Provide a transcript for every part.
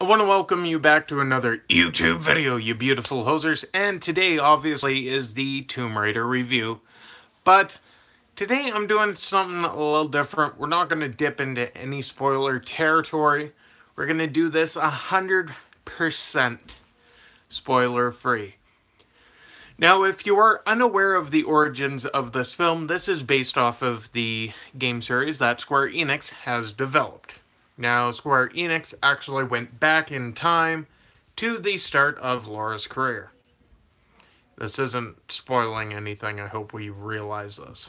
I want to welcome you back to another YouTube video, you beautiful hosers, and today obviously is the Tomb Raider review, but today I'm doing something a little different. We're not going to dip into any spoiler territory. We're going to do this 100% spoiler free. Now, if you are unaware of the origins of this film, this is based off of the game series that Square Enix has developed. Now, Square Enix actually went back in time to the start of Laura's career. This isn't spoiling anything, I hope we realize this.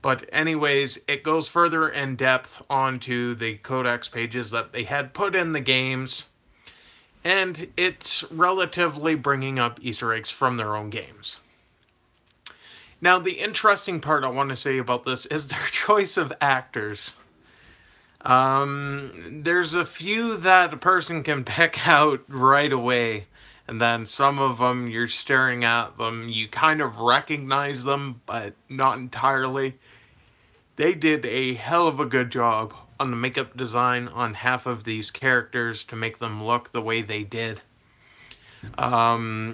But anyways, it goes further in depth onto the codex pages that they had put in the games, and it's relatively bringing up Easter eggs from their own games. Now, the interesting part I want to say about this is their choice of actors. There's a few that a person can pick out right away, and then some of them, you're staring at them, you kind of recognize them, but not entirely. They did a hell of a good job on the makeup design on half of these characters to make them look the way they did.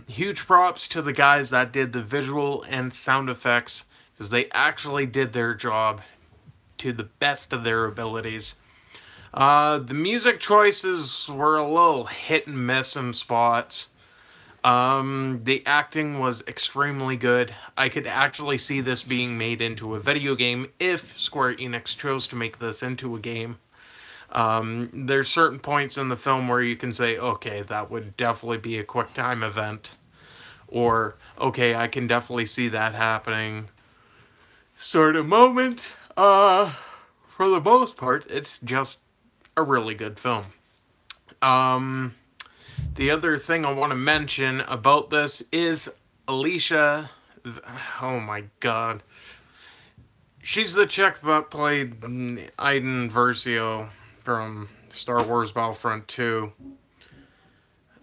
Huge props to the guys that did the visual and sound effects, because they actually did their job to the best of their abilities. The music choices were a little hit and miss in spots. The acting was extremely good. I could actually see this being made into a video game if Square Enix chose to make this into a game. There's certain points in the film where you can say, okay, that would definitely be a quick time event. Or, okay, I can definitely see that happening. Sort of moment. For the most part, it's just a really good film. The other thing I want to mention about this is Alicia. Oh my god. She's the chick that played Iden Versio from Star Wars Battlefront 2.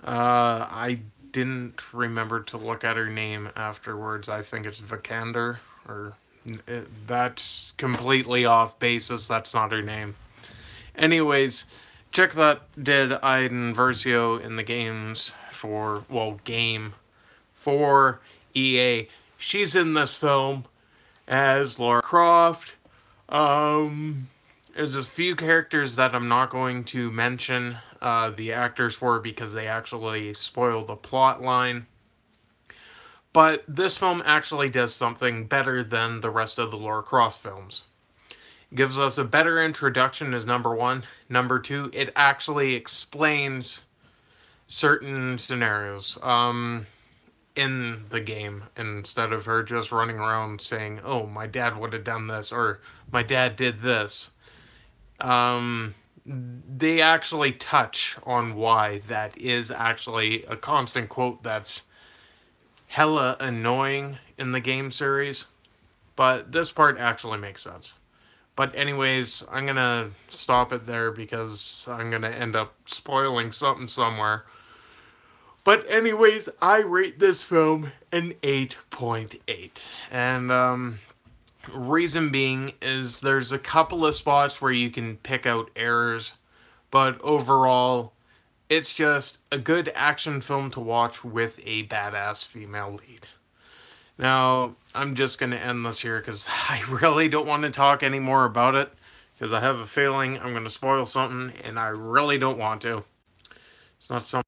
I didn't remember to look at her name afterwards. I think it's Vikander, or that's completely off basis. That's not her name. Anyways, chick that did Iden Versio in the games for, well, game for EA. She's in this film as Lara Croft. There's a few characters that I'm not going to mention the actors for because they actually spoil the plot line. But this film actually does something better than the rest of the Lara Croft films. Gives us a better introduction as number one. Number two, it actually explains certain scenarios in the game, instead of her just running around saying, oh, my dad would have done this, or my dad did this. They actually touch on why that is actually a constant quote that's hella annoying in the game series. But this part actually makes sense. But anyways, I'm going to stop it there because I'm going to end up spoiling something somewhere. But anyways, I rate this film an 8.8. And reason being is there's a couple of spots where you can pick out errors. But overall, it's just a good action film to watch with a badass female lead. Now, I'm just going to end this here because I really don't want to talk any more about it, because I have a feeling I'm going to spoil something and I really don't want to. It's not something